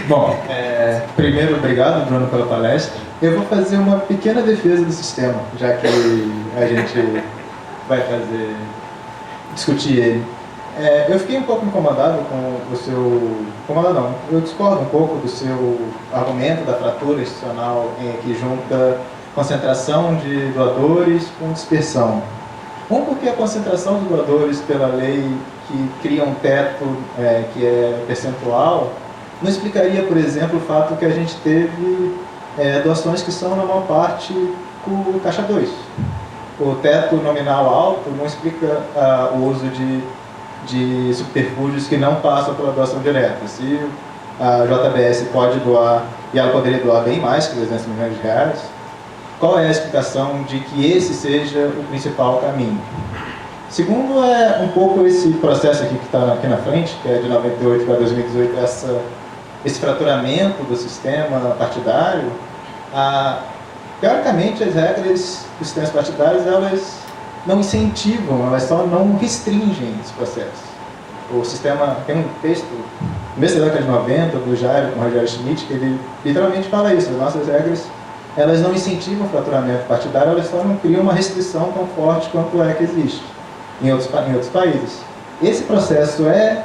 Bom, primeiro, obrigado, Bruno, pela palestra. Eu vou fazer uma pequena defesa do sistema, já que a gente vai discutir ele. Eu fiquei um pouco incomodado com o seu... Incomodado não, eu discordo um pouco do seu argumento da fratura institucional que junta concentração de doadores com dispersão. Porque a concentração de doadores pela lei que cria um teto que é percentual, não explicaria, por exemplo, o fato que a gente teve doações que são, na maior parte, por Caixa 2. O teto nominal alto não explica o uso de subterfúgios que não passam pela doação direta. Se a JBS pode doar, e ela poderia doar bem mais que 200 milhões de reais, qual é a explicação de que esse seja o principal caminho? Segundo, um pouco esse processo aqui que está aqui na frente, que é de 98 para 2018, esse fraturamento do sistema partidário. Teoricamente, as regras dos sistemas partidários, elas não incentivam, elas só não restringem esse processo. O sistema, tem um texto, no mês da década de 90, do Jairo, com o Rogério Schmidt, que ele literalmente fala isso: as nossas regras, elas não incentivam o fraturamento partidário, elas só não criam uma restrição tão forte quanto que existe em outros países. Esse processo é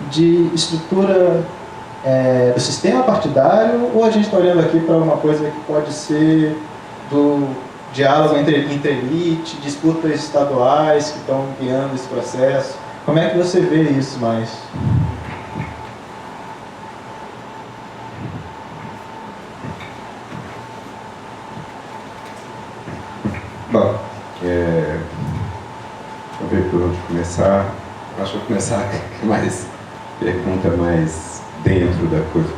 de estrutura do sistema partidário, ou a gente está olhando aqui para uma coisa que pode ser do diálogo entre elite, disputas estaduais que estão guiando esse processo? Como é que você vê isso mais? Bom, vou ver por onde começar. Acho que vou começar com mais pergunta mais dentro da coisa.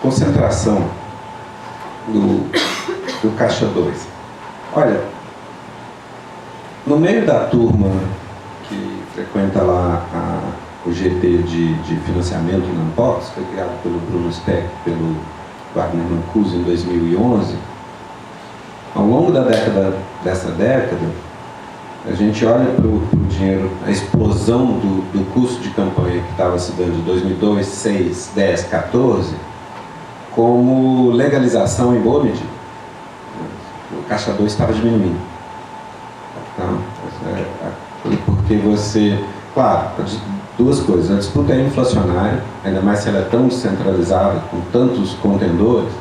Concentração do Caixa 2. Olha, no meio da turma que frequenta lá o GT de financiamento na Unbox, foi criado pelo Bruno Speck, pelo Wagner Mancuso em 2011, ao longo dessa década, a gente olha para o dinheiro, a explosão do custo de campanha que estava se dando em 2002, 2006, 2010, 2014, como legalização em boa medida. O Caixa 2 estava diminuindo. Então, porque você... Claro, duas coisas. A disputa é inflacionária, ainda mais se ela é tão descentralizada, com tantos contendores,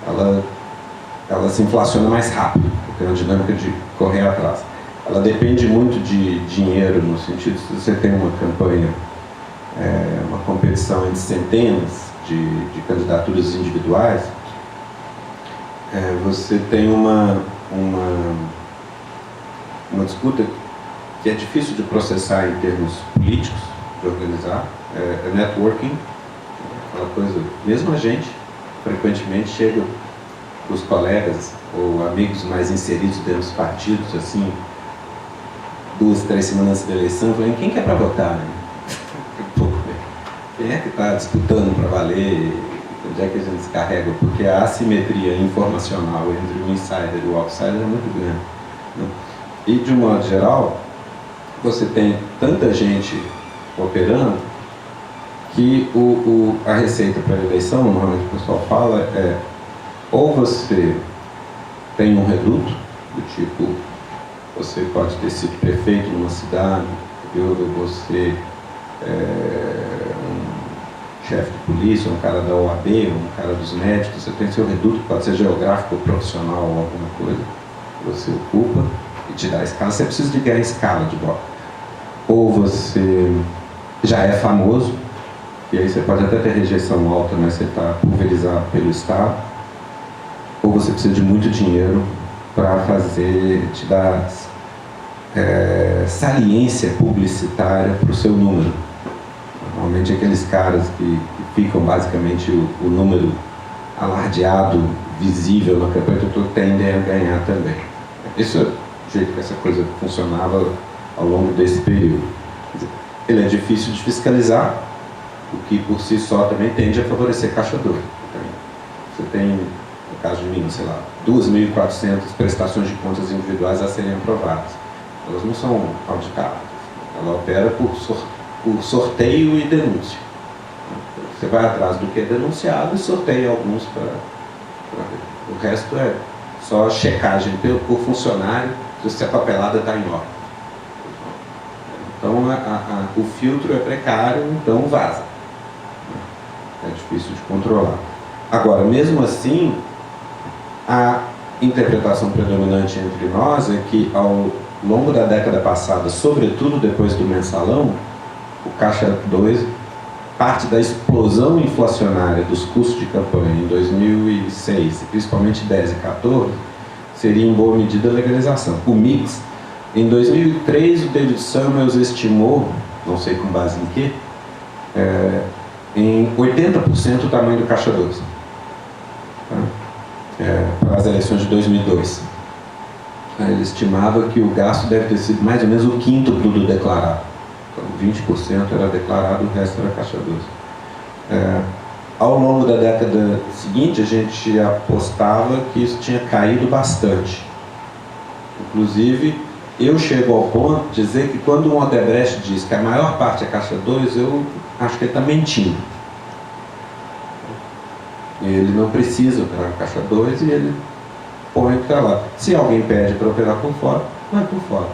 ela se inflaciona mais rápido, tem uma dinâmica de correr atrás. Ela depende muito de dinheiro, no sentido, se você tem uma campanha, uma competição entre centenas de candidaturas individuais, você tem uma disputa que é difícil de processar em termos políticos, de organizar, networking, aquela coisa, mesmo a gente, frequentemente chega os colegas ou amigos mais inseridos dentro dos partidos, assim, 2, 3 semanas antes da eleição, falando: quem que é para votar? Né? Quem é que está disputando para valer? Onde é que a gente se carrega? Porque a assimetria informacional entre o insider e o outsider é muito grande. Né? E, de um modo geral, você tem tanta gente operando que a receita para a eleição, normalmente o pessoal fala, ou você tem um reduto, do tipo, você pode ter sido prefeito numa cidade, ou você um chefe de polícia, um cara da OAB, um cara dos médicos, você tem seu reduto, pode ser geográfico ou profissional ou alguma coisa, você ocupa e te dá escala. Você precisa de ganhar escala de voto. Ou você já é famoso, e aí você pode até ter rejeição alta, mas você está pulverizado pelo Estado. Ou você precisa de muito dinheiro para te dar saliência publicitária para o seu número. Normalmente aqueles caras que ficam basicamente o número alardeado, visível na campanha, tendem a ganhar também. Esse é o jeito que essa coisa funcionava ao longo desse período. Ele é difícil de fiscalizar, o que por si só também tende a favorecer Caixa 2. Você tem caso de Minas, sei lá, 2.400 prestações de contas individuais a serem aprovadas. Elas não são auditadas. Ela opera por sorteio e denúncia. Você vai atrás do que é denunciado e sorteia alguns para ver. O resto é só checagem por funcionário, se a papelada está em ordem. Então o filtro é precário, então vaza. É difícil de controlar. Agora, mesmo assim, a interpretação predominante entre nós é que ao longo da década passada, sobretudo depois do mensalão, o Caixa 2, parte da explosão inflacionária dos custos de campanha em 2006, principalmente 10 e 14, seria em boa medida a legalização. O mix, em 2003, o David Samuels estimou, não sei com base em quê, em 80% o tamanho do Caixa 2, para as eleições de 2002. Ele estimava que o gasto deve ter sido mais ou menos o quíntuplo do declarado. Então, 20% era declarado, o resto era Caixa 2. Ao longo da década seguinte, a gente apostava que isso tinha caído bastante. Inclusive, eu chego ao ponto de dizer que quando o Odebrecht diz que a maior parte é Caixa 2, eu acho que ele está mentindo. Ele não precisa operar Caixa 2 e ele põe o que está lá. Se alguém pede para operar por fora, vai por fora.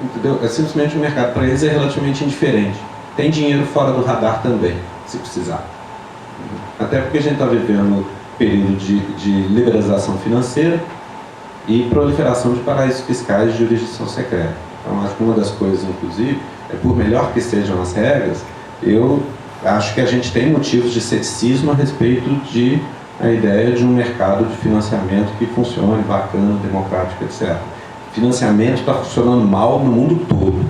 Entendeu? É simplesmente o mercado, para eles é relativamente indiferente. Tem dinheiro fora do radar também, se precisar. Até porque a gente está vivendo um período de liberalização financeira e proliferação de paraísos fiscais de jurisdição secreta. Então, acho que uma das coisas, inclusive, é por melhor que sejam as regras, eu acho que a gente tem motivos de ceticismo a respeito de a ideia de um mercado de financiamento que funcione, bacana, democrático, etc. Financiamento está funcionando mal no mundo todo.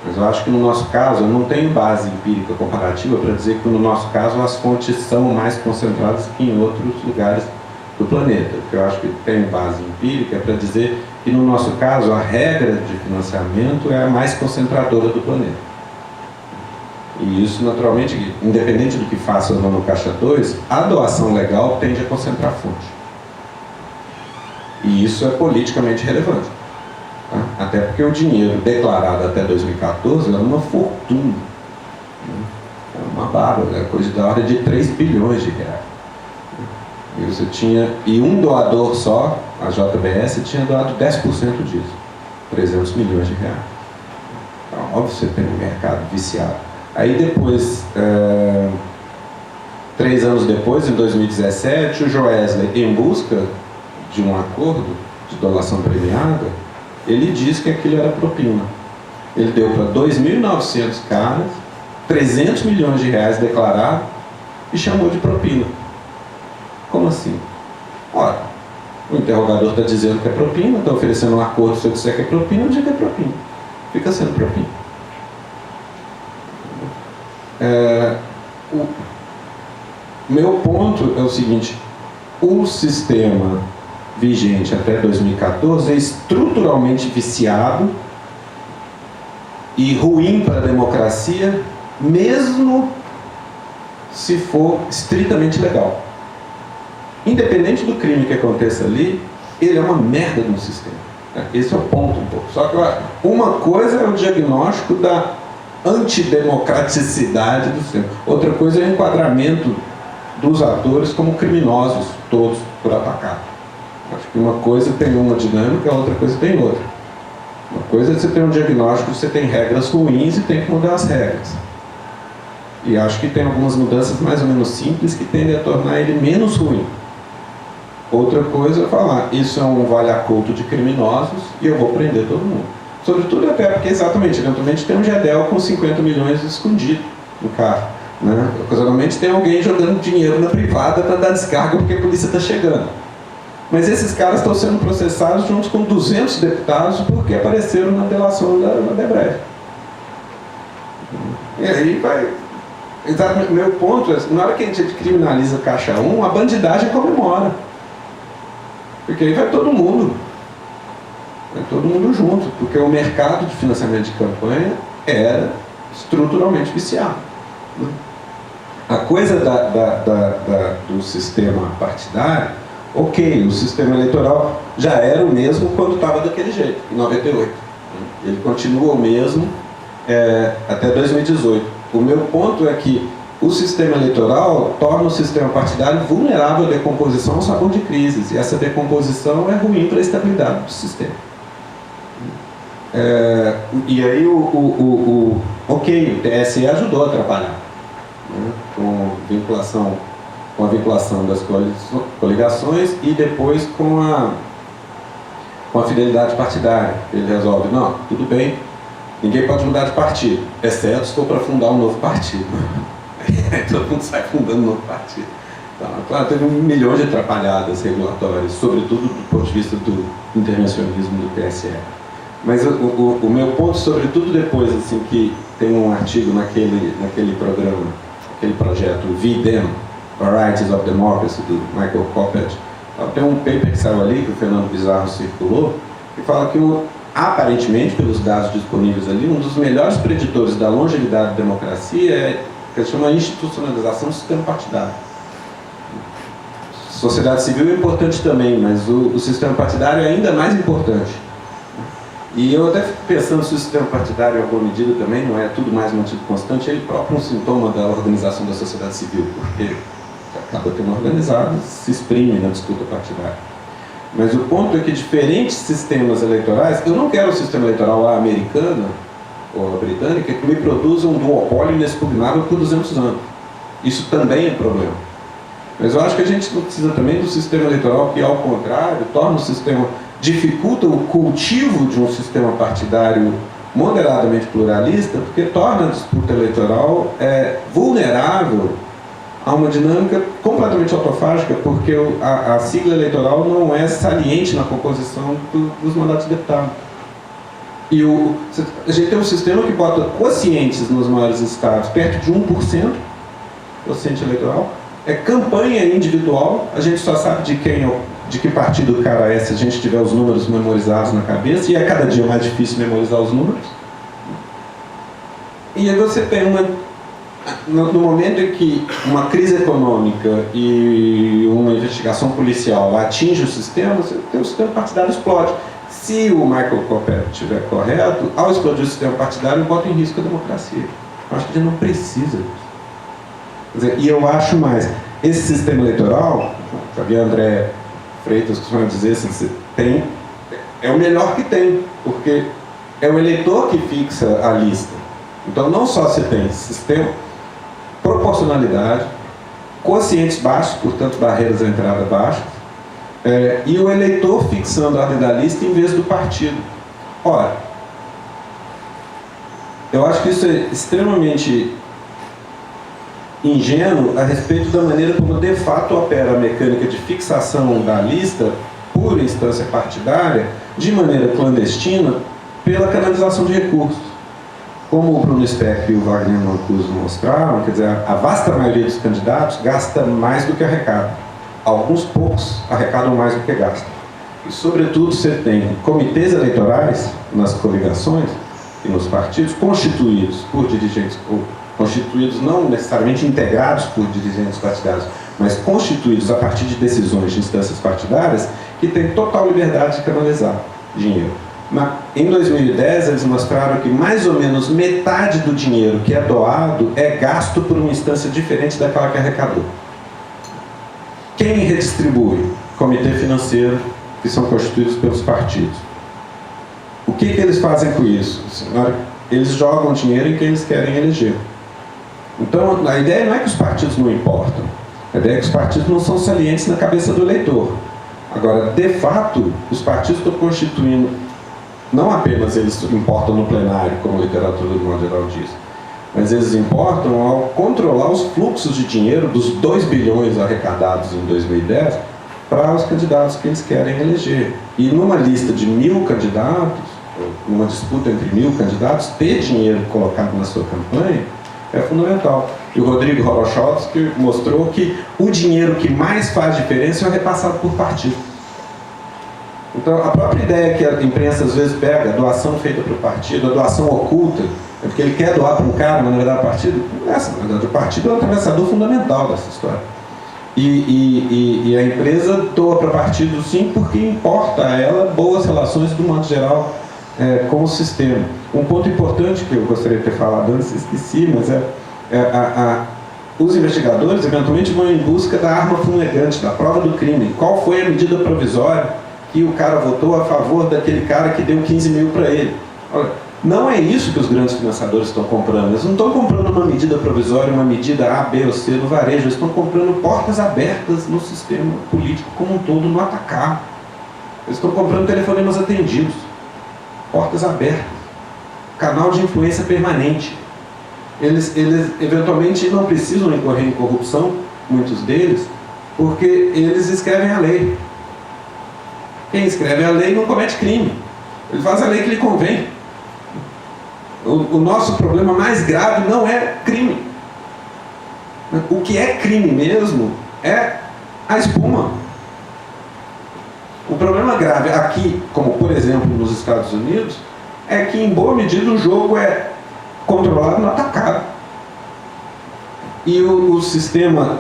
Mas eu acho que no nosso caso, eu não tenho base empírica comparativa para dizer que no nosso caso as fontes são mais concentradas que em outros lugares do planeta. O que eu acho que tem base empírica é para dizer que no nosso caso a regra de financiamento é a mais concentradora do planeta. E isso, naturalmente, independente do que faça ou não no Caixa 2, a doação legal tende a concentrar fonte. E isso é politicamente relevante. Tá? Até porque o dinheiro declarado até 2014 era uma fortuna. Era uma bárbara, era coisa da ordem de 3 bilhões de reais. E você tinha, e um doador só, a JBS, tinha doado 10% disso, 300 milhões de reais. Então, óbvio, você tem um mercado viciado. Aí depois, 3 anos depois, em 2017, o Joesley, em busca de um acordo de doação premiada, ele disse que aquilo era propina. Ele deu para 2.900 caras, 300 milhões de reais declarado e chamou de propina. Como assim? Ora, o interrogador está dizendo que é propina, está oferecendo um acordo, se eu disser que é propina, eu digo que é propina. Fica sendo propina. O meu ponto é o seguinte: o sistema vigente até 2014 é estruturalmente viciado e ruim para a democracia, mesmo se for estritamente legal. Independente do crime que aconteça ali, ele é uma merda no sistema. Esse é o ponto um pouco. Só que uma coisa é o diagnóstico da antidemocraticidade do sistema. Outra coisa é o enquadramento dos atores como criminosos, todos por atacado. Acho que uma coisa tem uma dinâmica, a outra coisa tem outra. Uma coisa é você ter um diagnóstico, você tem regras ruins e tem que mudar as regras. E acho que tem algumas mudanças mais ou menos simples que tendem a tornar ele menos ruim. Outra coisa é falar, isso é um vale-a-couto de criminosos e eu vou prender todo mundo. Sobretudo até porque, exatamente, eventualmente tem um Gedel com 50 milhões escondido no carro. Né? Ocasionalmente tem alguém jogando dinheiro na privada para dar descarga porque a polícia está chegando. Mas esses caras estão sendo processados junto com 200 deputados porque apareceram na delação da Odebrecht. E aí vai... Exatamente, meu ponto é, na hora que a gente criminaliza Caixa 1, a bandidagem comemora. Porque aí vai todo mundo. Vai todo mundo junto. Porque o mercado de financiamento de campanha era estruturalmente viciado. Né? A coisa do sistema partidário, ok, o sistema eleitoral já era o mesmo quando estava daquele jeito, em 98. Ele continua o mesmo até 2018. O meu ponto é que o sistema eleitoral torna o sistema partidário vulnerável à decomposição ao sabor de crises, e essa decomposição é ruim para a estabilidade do sistema. E aí ok, o TSE ajudou a atrapalhar, né, com a vinculação das coligações e depois com a fidelidade partidária. Ele resolve, não, tudo bem, ninguém pode mudar de partido, exceto se for para fundar um novo partido. Aí todo mundo sai fundando um novo partido. Então, claro, teve 1 milhão de atrapalhadas regulatórias, sobretudo do ponto de vista do intervencionismo do TSE. Mas o meu ponto, sobretudo depois, assim, que tem um artigo naquele programa, aquele projeto VDEM, Varieties of Democracy, do Michael Coppert, tem um paper que saiu ali, que o Fernando Bizarro circulou, que fala que, aparentemente, pelos dados disponíveis ali, um dos melhores preditores da longevidade da democracia é o que se chama institucionalização do sistema partidário. Sociedade civil é importante também, mas o sistema partidário é ainda mais importante. E eu até fico pensando se o sistema partidário, em alguma medida, também não é tudo mais mantido constante, ele próprio um sintoma da organização da sociedade civil, porque acaba tendo organizado, se exprime na disputa partidária. Mas o ponto é que diferentes sistemas eleitorais, eu não quero o sistema eleitoral americano ou a britânica que me produza um duopólio inexpugnável por 200 anos. Isso também é problema. Mas eu acho que a gente não precisa também do sistema eleitoral que, ao contrário, torna o sistema, dificulta o cultivo de um sistema partidário moderadamente pluralista, porque torna a disputa eleitoral vulnerável a uma dinâmica completamente autofágica, porque a sigla eleitoral não é saliente na composição dos mandatos de deputado. E a gente tem um sistema que bota quocientes nos maiores estados perto de 1%, quociente eleitoral, é campanha individual, a gente só sabe de que partido o cara é se a gente tiver os números memorizados na cabeça, e é cada dia mais difícil memorizar os números. E aí você tem no momento em que uma crise econômica e uma investigação policial atinge o sistema, o sistema partidário explode. Se o Michael Coppert estiver correto, ao explodir o sistema partidário, bota em risco a democracia. Eu acho que a gente não precisa disso. Quer dizer, e eu acho mais, esse sistema eleitoral, sabia André Freitas costuma dizer assim, é o melhor que tem, porque é o eleitor que fixa a lista. Então não só se tem sistema, proporcionalidade, quocientes baixos, portanto barreiras à entrada baixas, e o eleitor fixando a ordem da lista em vez do partido. Ora, eu acho que isso é extremamente ingênuo a respeito da maneira como de fato opera a mecânica de fixação da lista por instância partidária de maneira clandestina pela canalização de recursos. Como o Bruno Speck e o Wagner Mancuso mostraram, quer dizer, a vasta maioria dos candidatos gasta mais do que arrecada. Alguns poucos arrecadam mais do que gastam. E, sobretudo, você tem comitês eleitorais nas coligações e nos partidos constituídos por dirigentes, constituídos não necessariamente integrados por dirigentes partidários, mas constituídos a partir de decisões de instâncias partidárias que têm total liberdade de canalizar dinheiro. Em 2010, eles mostraram que mais ou menos metade do dinheiro que é doado é gasto por uma instância diferente daquela que arrecadou. Quem redistribui? Comitê financeiro, que são constituídos pelos partidos. O que eles fazem com isso? Eles jogam dinheiro em quem eles querem eleger. Então, a ideia não é que os partidos não importam. A ideia é que os partidos não são salientes na cabeça do eleitor. Agora, de fato, os partidos estão constituindo, não apenas eles importam no plenário, como a literatura do modo geral diz, mas eles importam ao controlar os fluxos de dinheiro dos 2 bilhões arrecadados em 2010 para os candidatos que eles querem eleger. E numa lista de 1.000 candidatos, numa disputa entre 1.000 candidatos, ter dinheiro colocado na sua campanha é fundamental. E o Rodrigo Horochowski mostrou que o dinheiro que mais faz diferença é o repassado por partido. Então, a própria ideia que a imprensa às vezes pega, a doação feita para o partido, a doação oculta, É porque ele quer doar para um cara, mas na verdade o partido, na verdade o partido é um atravessador fundamental dessa história. E a empresa doa para partido sim, porque importa a ela boas relações do modo geral com o sistema. Um ponto importante que eu gostaria de ter falado antes, esqueci, mas os investigadores eventualmente vão em busca da arma fumegante, da prova do crime. Qual foi a medida provisória que o cara votou a favor daquele cara que deu 15 mil para ele? Olha, não é isso que os grandes financiadores estão comprando. Eles não estão comprando uma medida provisória, uma medida A, B ou C no varejo. Eles estão comprando portas abertas no sistema político como um todo, no atacar. Eles estão comprando telefonemas atendidos, portas abertas, canal de influência permanente. Eles eventualmente não precisam incorrer em corrupção, muitos deles, porque eles escrevem a lei. Quem escreve a lei não comete crime. Ele faz a lei que lhe convém. O nosso problema mais grave não é crime. O que é crime mesmo é a espuma. O problema grave aqui, como por exemplo nos Estados Unidos, é que em boa medida o jogo é controlado no atacado. E o sistema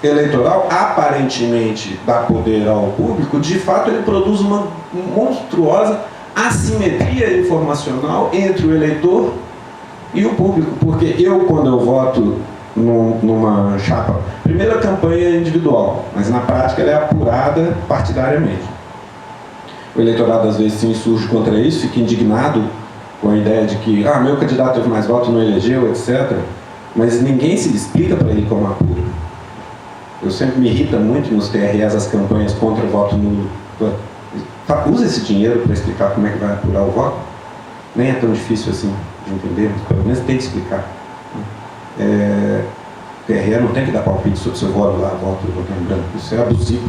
eleitoral aparentemente dá poder ao público, de fato ele produz uma monstruosa assimetria informacional entre o eleitor e o público, porque quando eu voto numa chapa, primeiro a campanha é individual, mas na prática ela é apurada partidariamente. O eleitorado às vezes se insurge contra isso, fica indignado com a ideia de que meu candidato teve mais votos, não elegeu, etc. Mas ninguém se explica para ele como apura. Eu sempre me irrita muito nos TREs as campanhas contra o voto nulo. Usa esse dinheiro para explicar como é que vai apurar o voto. Nem é tão difícil assim de entender, mas pelo menos tem que explicar. TRE não tem que dar palpite sobre se eu voto lá, voto em branco. Isso é abusivo.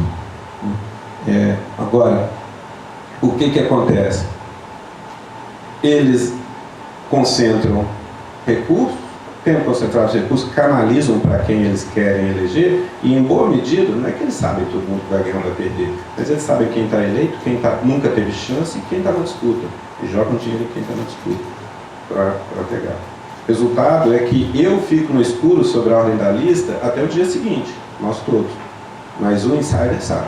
Agora, o que acontece? Eles concentram recursos, têm concentrados recursos, canalizam para quem eles querem eleger, e em boa medida, não é que eles sabem todo mundo que vai ganhar ou vai perder, mas eles sabem quem está eleito, quem nunca teve chance e quem está na disputa, e jogam dinheiro em quem está na disputa para pegar. O resultado é que eu fico no escuro sobre a ordem da lista até o dia seguinte, nós todos, mas o insider sabe.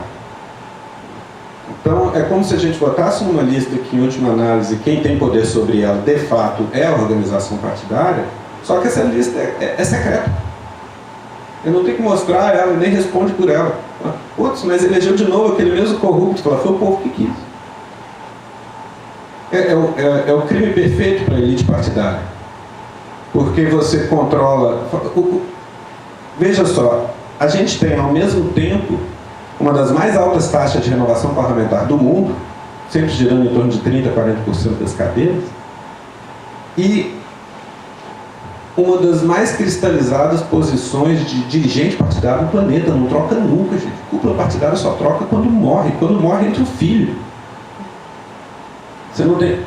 Então, é como se a gente votasse numa lista que, em última análise, quem tem poder sobre ela, de fato, é a organização partidária, só que essa lista é secreta. Eu não tenho que mostrar ela, nem responde por ela. Putz, mas elegeu de novo aquele mesmo corrupto, foi o povo que quis. É o crime perfeito para a elite partidária. Porque você controla... Veja só, a gente tem, ao mesmo tempo, uma das mais altas taxas de renovação parlamentar do mundo, sempre girando em torno de 30% a 40% das cadeiras, e uma das mais cristalizadas posições de dirigente partidário no planeta. Não troca nunca, gente. Cúpula partidária só troca quando morre entre o filho. Você não tem...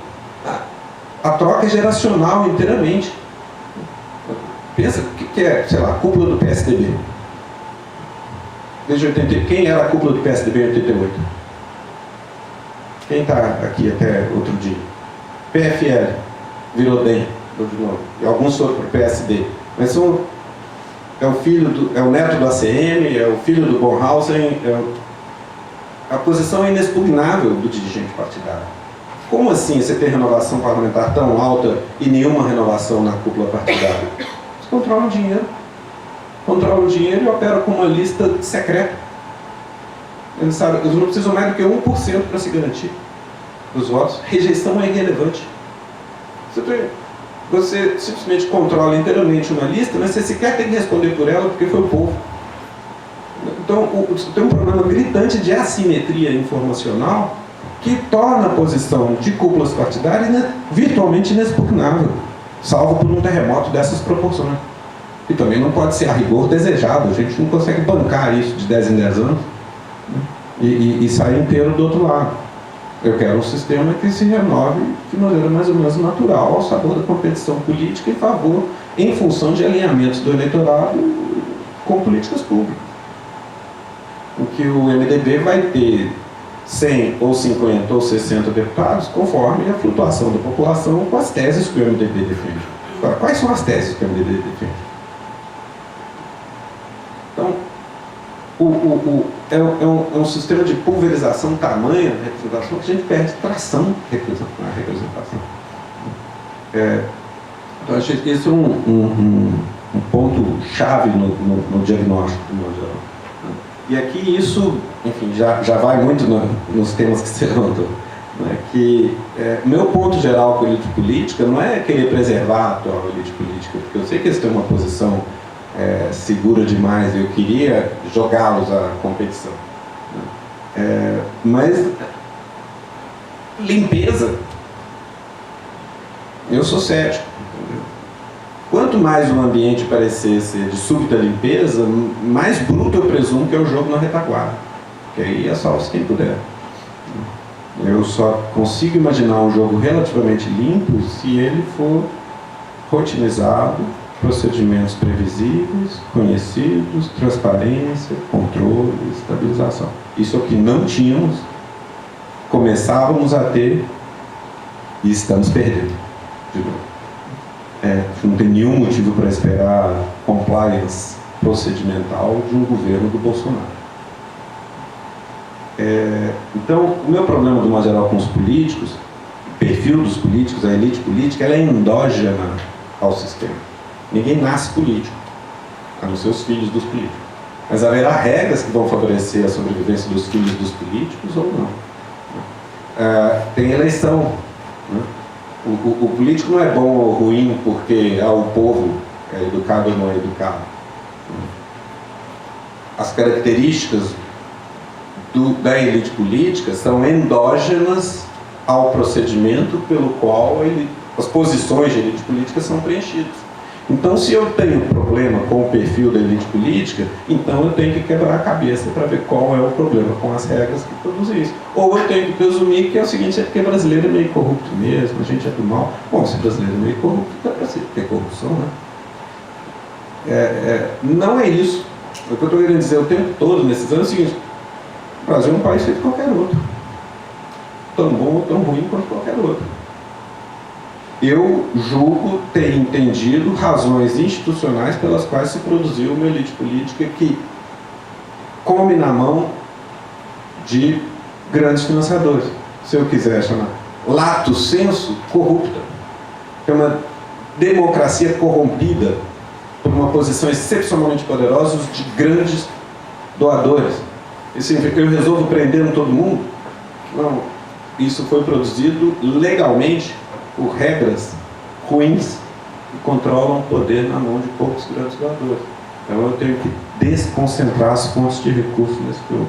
A troca é geracional inteiramente. Pensa, o que é, sei lá, a cúpula do PSDB? Desde 88. Quem era a cúpula do PSDB em 88? Quem está aqui até outro dia? PFL, virou DEM, de novo. E alguns foram para o PSD. Mas é o neto do ACM, é o filho do Bornhausen, a posição é inexpugnável do dirigente partidário. Como assim você tem renovação parlamentar tão alta e nenhuma renovação na cúpula partidária? Eles controlam o dinheiro e operam com uma lista secreta. Eles não precisam mais do que 1% para se garantir dos votos. Rejeição é irrelevante. Você simplesmente controla inteiramente uma lista, mas você sequer tem que responder por ela porque foi o povo. Então, tem um problema gritante de assimetria informacional que torna a posição de cúpulas partidárias virtualmente inexpugnável, salvo por um terremoto dessas proporções. E também não pode ser a rigor desejado, a gente não consegue bancar isso de 10 em 10 anos, né? e sair inteiro do outro lado. Eu quero um sistema que se renove de maneira mais ou menos natural ao sabor da competição política em função de alinhamentos do eleitorado com políticas públicas. O que o MDB vai ter 100 ou 50 ou 60 deputados conforme a flutuação da população com as teses que o MDB defende. Agora, quais são as teses que a MDB defende? Então, é um sistema de pulverização tamanha da representação que a gente perde tração na representação. Então, acho que esse é um ponto chave no diagnóstico do modo geral. E aqui isso, enfim, já vai muito nos temas que você levantou. Né? Que meu ponto geral com a elite política não é querer preservar a atual elite política, porque eu sei que eles têm uma posição segura demais e eu queria jogá-los à competição. Né? Mas limpeza, eu sou cético. Entendeu? Quanto mais um ambiente parecer ser de súbita limpeza, mais bruto eu presumo que é o jogo na retaguarda. Que aí é salvo-se quem puder. Eu só consigo imaginar um jogo relativamente limpo se ele for rotinizado, procedimentos previsíveis, conhecidos, transparência, controle, estabilização. Isso é o que não tínhamos, começávamos a ter e estamos perdendo. De novo. Não tem nenhum motivo para esperar compliance procedimental de um governo do Bolsonaro. Então, o meu problema, do modo geral, com os políticos, o perfil dos políticos, a elite política, ela é endógena ao sistema. Ninguém nasce político, a não ser os filhos dos políticos. Mas haverá regras que vão favorecer a sobrevivência dos filhos dos políticos ou não. Tem eleição. Né? O político não é bom ou ruim porque o povo é educado ou não é educado. As características da elite política são endógenas ao procedimento pelo qual as posições de elite política são preenchidas. Então, se eu tenho problema com o perfil da elite política, então eu tenho que quebrar a cabeça para ver qual é o problema com as regras que produzem isso. Ou eu tenho que presumir que é o seguinte, é porque brasileiro é meio corrupto mesmo, a gente é do mal. Bom, se brasileiro é meio corrupto, dá para ter corrupção, né? Não é isso. O que eu estou querendo dizer o tempo todo nesses anos é o seguinte: o Brasil é um país feito qualquer outro. Tão bom ou tão ruim quanto qualquer outro. Eu julgo ter entendido razões institucionais pelas quais se produziu uma elite política que come na mão de grandes financiadores, se eu quiser chamar. Lato sensu, corrupta. É uma democracia corrompida por uma posição excepcionalmente poderosa de grandes doadores. Assim, eu resolvo prendendo todo mundo? Não. Isso foi produzido legalmente por regras ruins que controlam o poder na mão de poucos grandes doadores. Então eu tenho que desconcentrar as fontes de recursos nesse jogo.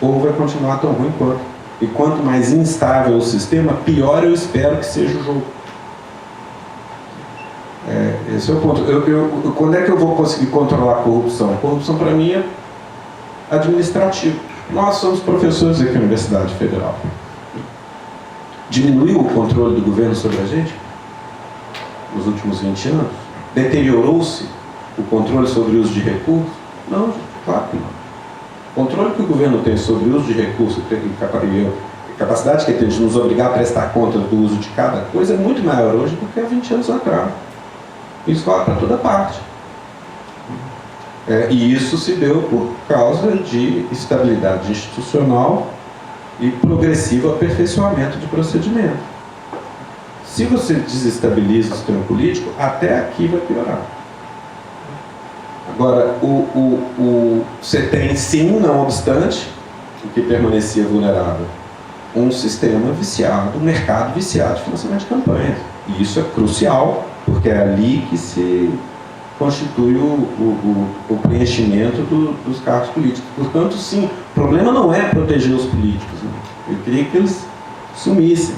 Ou vai continuar tão ruim quanto. E quanto mais instável o sistema, pior eu espero que seja o jogo. Esse é o ponto. Quando é que eu vou conseguir controlar a corrupção? A corrupção, para mim, é administrativa. Nós somos professores aqui na Universidade Federal. Diminuiu o controle do governo sobre a gente nos últimos 20 anos? Deteriorou-se o controle sobre o uso de recursos? Não, claro que não. O controle que o governo tem sobre o uso de recursos e a capacidade que ele tem de nos obrigar a prestar conta do uso de cada coisa é muito maior hoje do que há 20 anos atrás. Isso vale para toda parte. E isso se deu por causa de estabilidade institucional e progressivo aperfeiçoamento de procedimento. Se você desestabiliza o sistema político, até aqui vai piorar. Agora, você tem sim, não obstante, o que permanecia vulnerável, um sistema viciado, um mercado viciado de financiamento de campanhas. E isso é crucial, porque é ali que se constitui o preenchimento dos cargos políticos. Portanto, sim, o problema não é proteger os políticos. Né? Eu queria que eles sumissem.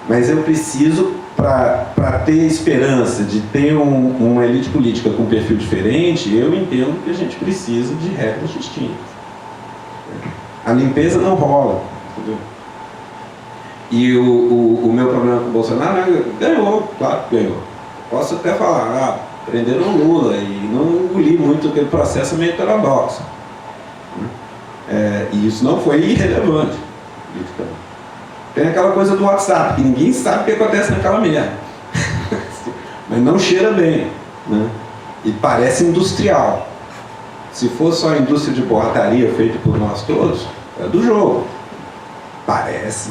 Mas eu preciso, para ter esperança de ter uma elite política com um perfil diferente, eu entendo que a gente precisa de regras distintas. A limpeza não rola. Entendeu? E o meu problema com o Bolsonaro ganhou, claro que ganhou. Posso até falar, prenderam o Lula e não engoli muito aquele processo meio heterodoxo. E isso não foi irrelevante. Tem aquela coisa do WhatsApp, que ninguém sabe o que acontece naquela merda. mas não cheira bem, né? E parece industrial. Se fosse só a indústria de borrataria feita por nós todos, é do jogo. Parece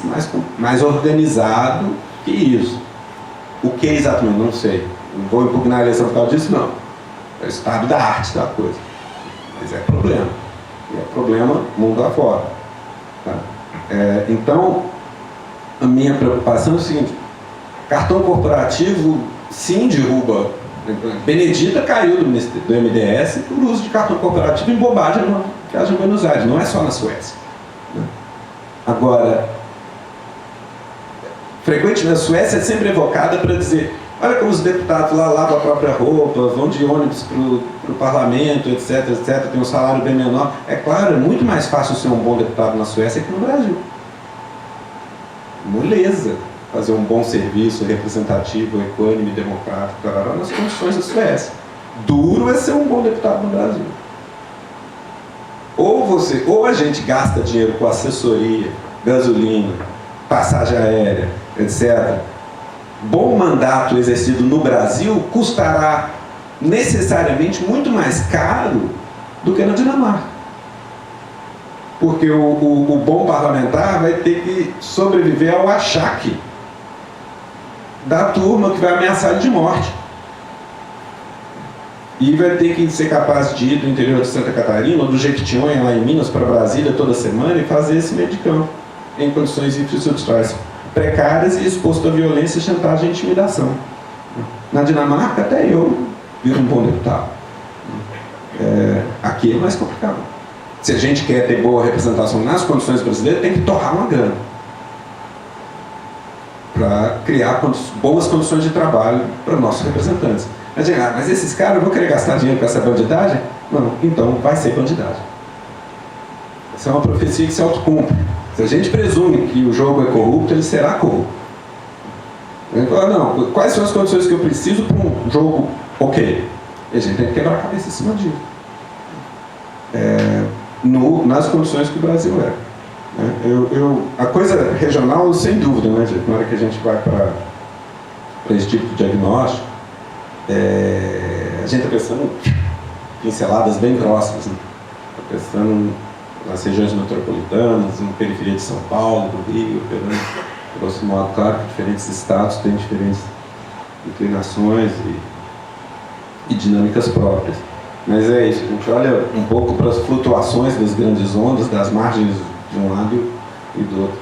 mais organizado que isso. O que exatamente? Não sei. Não vou impugnar a eleição por causa disso, não. É o estado da arte da coisa. Mas é problema. E é problema mundo afora. Tá? Então, a minha preocupação é o seguinte: cartão corporativo, sim, derruba. Benedita caiu do MDS por uso de cartão corporativo em bobagem que haja em Buenos Aires, não é só na Suécia. Agora, frequentemente na Suécia é sempre evocada para dizer: olha como os deputados lá lavam a própria roupa, vão de ônibus para o parlamento, etc, etc, tem um salário bem menor. É claro, é muito mais fácil ser um bom deputado na Suécia que no Brasil. Moleza fazer um bom serviço representativo, equânime, democrático, nas condições da Suécia. Duro é ser um bom deputado no Brasil. Ou a gente gasta dinheiro com assessoria, gasolina, passagem aérea, etc. Bom mandato exercido no Brasil custará necessariamente muito mais caro do que na Dinamarca. Porque o bom parlamentar vai ter que sobreviver ao achaque da turma que vai ameaçar ele de morte. E vai ter que ser capaz de ir do interior de Santa Catarina ou do Jequitinhonha, lá em Minas, para Brasília toda semana e fazer esse meio de campo em condições infraestruturais precárias e exposto à violência, chantagem e intimidação. Na Dinamarca, até eu viro um bom deputado. Aqui é mais complicado. Se a gente quer ter boa representação nas condições brasileiras, tem que torrar uma grana para criar boas condições de trabalho para nossos representantes. Mas esses caras, eu vou querer gastar dinheiro com essa bandidagem? Não, então vai ser bandidagem. Essa é uma profecia que se autocumpre. Se a gente presume que o jogo é corrupto, ele será corrupto. Ele fala: não, quais são as condições que eu preciso para um jogo ok? E a gente tem que quebrar a cabeça em cima disso. Nas condições que o Brasil é. A coisa regional, sem dúvida, né, gente? Na hora que a gente vai para esse tipo de diagnóstico, a gente está pensando em pinceladas bem grossas, né? Está pensando nas regiões metropolitanas, na periferia de São Paulo, do Rio, grosso modo. Claro que diferentes estados têm diferentes inclinações e dinâmicas próprias. Mas é isso, a gente olha um pouco para as flutuações das grandes ondas, das margens de um lado e do outro,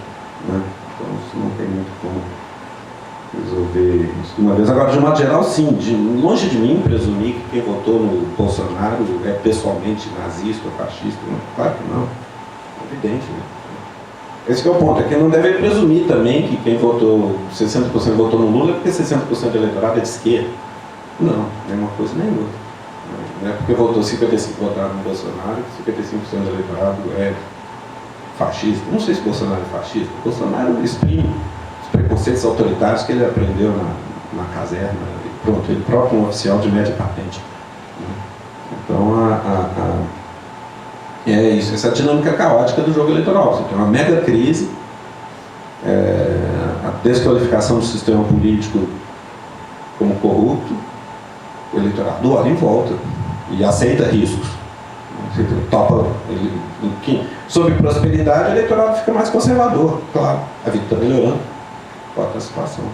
né? Então isso não tem muito como resolver isso de uma vez. Agora, de modo geral, sim, longe de mim presumir que quem votou no Bolsonaro é pessoalmente nazista ou fascista. Não, claro que não, é evidente, né? Esse que é o ponto, é que não deve presumir também que quem votou, 60% votou no Lula é porque 60% do eleitorado é de esquerda. Não, nem uma coisa nem outra. Não é porque votou 55% votaram no Bolsonaro, 55% do eleitorado é fascista. Não sei se Bolsonaro é fascista. Bolsonaro exprime os preconceitos autoritários que ele aprendeu na caserna. Pronto, ele próprio um oficial de média patente. Então, é isso, essa dinâmica caótica do jogo eleitoral. Você tem uma mega crise, a desqualificação do sistema político como corrupto, o eleitorado olha em volta e aceita riscos. Topa, sobre prosperidade, o eleitorado fica mais conservador, claro. A vida está melhorando, qual é a situação.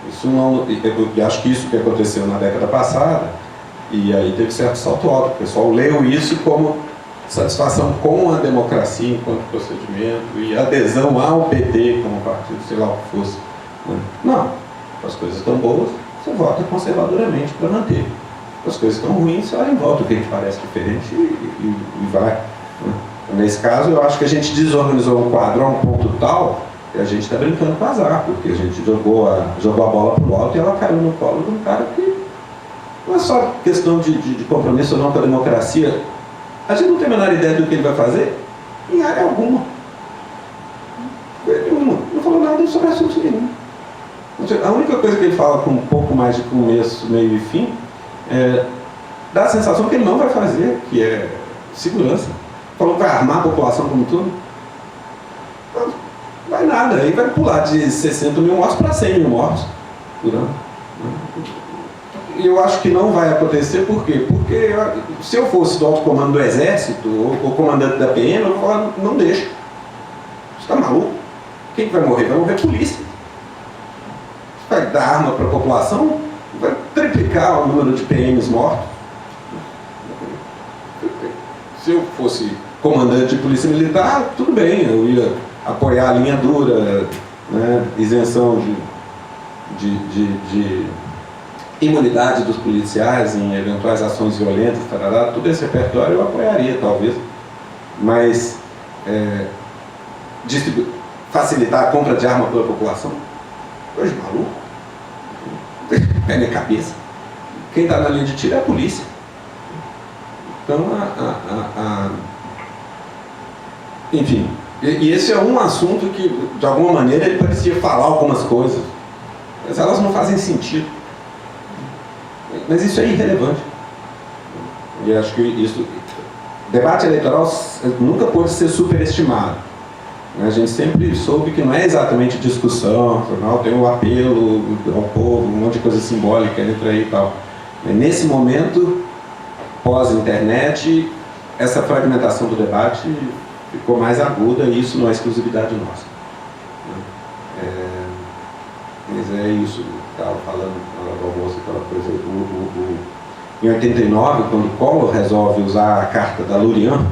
Isso não, eu acho que isso que aconteceu na década passada, e aí teve certo salto alto. O pessoal leu isso como satisfação com a democracia enquanto procedimento e adesão ao PT como partido, sei lá o que fosse. Não, as coisas estão boas, você vota conservadoramente para manter. As coisas estão ruins, você olha em volta o que parece diferente e vai. Nesse caso, eu acho que a gente desorganizou um quadro a um ponto tal que a gente está brincando com azar, porque a gente jogou a bola para o alto e ela caiu no colo de um cara que não é só questão de compromisso ou não com a democracia. A gente não tem a menor ideia do que ele vai fazer em área alguma. Nenhuma. Não falou nada sobre assunto nenhum. A única coisa que ele fala com um pouco mais de começo, meio e fim, dá a sensação que ele não vai fazer, que é segurança. Falou que vai armar a população como tudo. Não vai nada, aí vai pular de 60 mil mortos para 100 mil mortos por ano. eu acho que não vai acontecer, por quê? Porque se eu fosse do alto comando do Exército ou comandante da PM, eu vou falar, não deixa. Você está maluco? Quem que vai morrer? Vai morrer a polícia. Você vai dar arma para a população, vai triplicar o número de PMs mortos. Se eu fosse comandante de polícia militar, tudo bem, eu ia apoiar a linha dura, né, isenção de imunidade dos policiais em eventuais ações violentas, tarará, todo esse repertório eu apoiaria, talvez. Mas facilitar a compra de arma pela população? Hoje, maluco? Pé na cabeça. Quem está na linha de tiro é a polícia. Então, enfim, e esse é um assunto que, de alguma maneira, ele parecia falar algumas coisas, mas elas não fazem sentido. Mas isso é irrelevante. E acho que isso... Debate eleitoral nunca pode ser superestimado. A gente sempre soube que não é exatamente discussão, afinal tem um apelo ao povo, um monte de coisa simbólica entra aí e tal. Mas nesse momento, pós-internet, essa fragmentação do debate ficou mais aguda e isso não é exclusividade nossa. Mas é isso, estava falando na hora do almoço, aquela coisa. Em 89, quando o Collor resolve usar a carta da Lurian,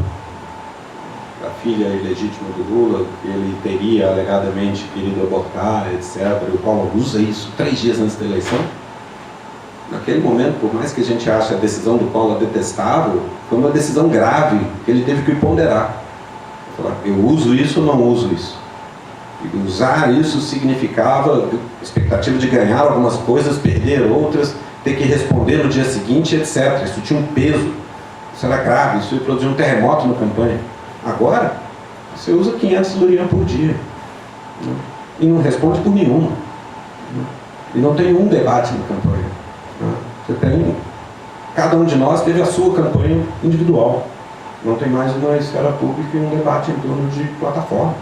a filha ilegítima do Lula, que ele teria alegadamente querido abortar, etc., e o Collor usa isso 3 dias antes da eleição. Naquele momento, por mais que a gente ache a decisão do Collor detestável, foi uma decisão grave que ele teve que ponderar. Falar, eu uso isso ou não uso isso? E usar isso significava expectativa de ganhar algumas coisas, perder outras, ter que responder no dia seguinte, etc. Isso tinha um peso, isso era grave, isso ia produzir um terremoto na campanha. Agora, você usa 500 Lurian por dia, né? E não responde por nenhuma, né? E não tem um debate na campanha, né? Você tem, cada um de nós teve a sua campanha individual, não tem mais uma esfera pública e um debate em torno de plataforma.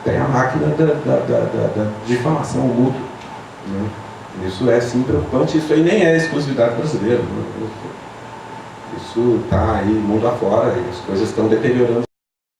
Tem a máquina da difamação mútua, né? Isso é sim preocupante, isso aí nem é exclusividade brasileira, né? Isso está aí mundo afora e as coisas estão deteriorando.